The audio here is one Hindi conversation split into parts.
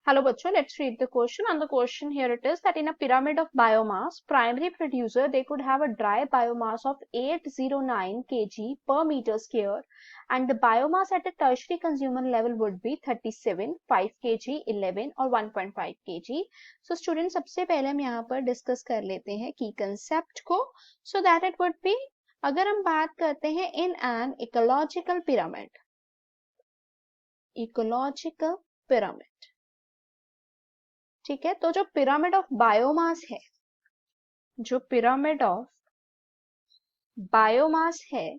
Hello bachcho, let's read the question. And the question here it is that in a pyramid of biomass, primary producer they could have a dry biomass of 809 kg per meter square, and the biomass at the tertiary consumer level would be 37, 5 kg, 11 और 1.5 kg. So students, सबसे पहले हम यहाँ पर डिस्कस कर लेते हैं की कंसेप्ट को. So that it would be, अगर हम बात करते हैं in an ecological pyramid, ठीक है. तो जो पिरामिड ऑफ बायोमास है,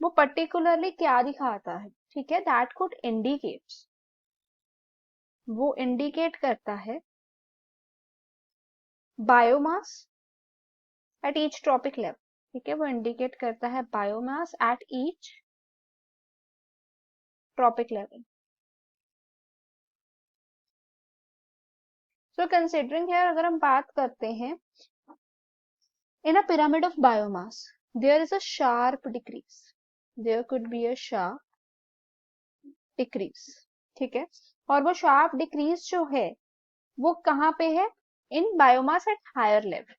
वो पर्टिकुलरली क्या दिखाता है, ठीक है. दैट कुड इंडिकेट्स, वो इंडिकेट करता है biomass at each trophic level, ठीक है. वो इंडिकेट करता है biomass at each trophic level. So considering here, अगर हम बात करते हैं in a pyramid of biomass there is a sharp decrease, there could be a sharp decrease, ठीक है. और वो शार्प डिक्रीज जो है वो कहाँ पे है, in biomass at higher level,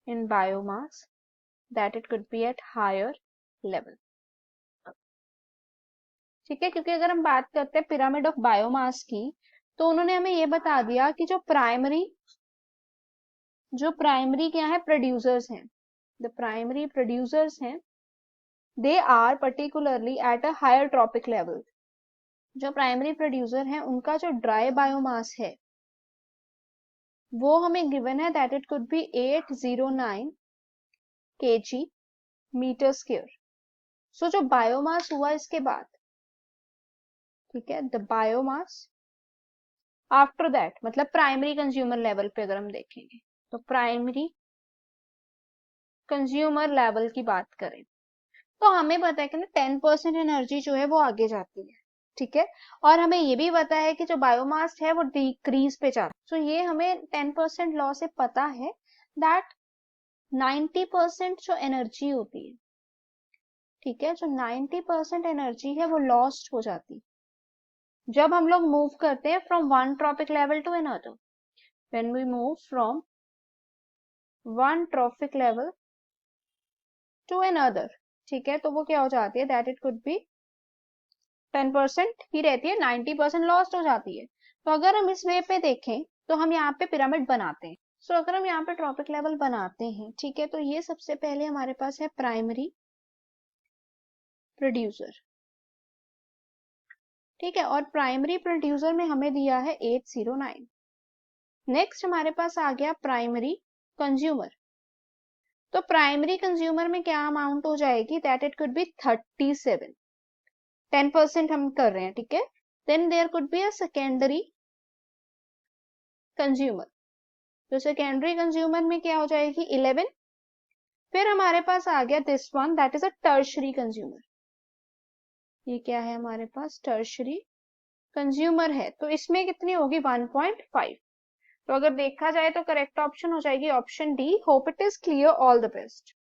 in biomass that it could be at higher level, ठीक है. क्योंकि अगर हम बात करते हैं पिरामिड ऑफ बायोमास की, तो उन्होंने हमें ये बता दिया कि जो प्राइमरी क्या है, प्रोड्यूसर्स हैं, द प्राइमरी प्रोड्यूसर्स हैं, they are particularly at a higher trophic level. जो प्राइमरी प्रोड्यूसर हैं उनका जो ड्राई बायोमास है वो हमें गिवन है, that it could be 809 kg metre square. So जो बायोमास हुआ इसके बाद, ठीक है, द बायोमास आफ्टर दैट, मतलब प्राइमरी कंज्यूमर लेवल पे अगर हम देखेंगे, तो प्राइमरी कंज्यूमर लेवल की बात करें तो हमें पता है कि ना 10% एनर्जी जो है वो आगे जाती है, ठीक है. और हमें ये भी पता है कि जो बायोमास है वो डिक्रीज पे जाता है. सो ये हमें 10% लॉ से पता है दैट 90% जो एनर्जी होती है, ठीक है, जो 90% एनर्जी है वो लॉस्ट हो जाती है जब हम लोग मूव करते हैं from one trophic level to another. When we move from one trophic level to another, ठीक है, तो वो क्या हो जाती है, दैट इट कुड बी 10% ही रहती है, 90% लॉस्ट हो जाती है. तो अगर हम इस वे पे देखें तो हम यहाँ पे पिरामिड बनाते हैं. सो अगर हम यहाँ पे ट्रॉपिक लेवल बनाते हैं, ठीक है, तो ये सबसे पहले हमारे पास है प्राइमरी प्रोड्यूसर, ठीक है. और प्राइमरी प्रोड्यूसर में हमें दिया है 809. नेक्स्ट हमारे पास आ गया प्राइमरी कंज्यूमर. तो प्राइमरी कंज्यूमर में क्या अमाउंट हो जाएगी, दैट इट कुड बी 37, 10% हम कर रहे हैं, ठीक है. Then there could be a secondary consumer, तो सेकेंडरी कंज्यूमर में क्या हो जाएगी 11. फिर हमारे पास आ गया this one, that is a tertiary consumer. ये क्या है हमारे पास, टर्शरी कंज्यूमर है. तो इसमें कितनी होगी, 1.5. तो अगर देखा जाए तो करेक्ट ऑप्शन हो जाएगी option D. Hope it is clear. All the best.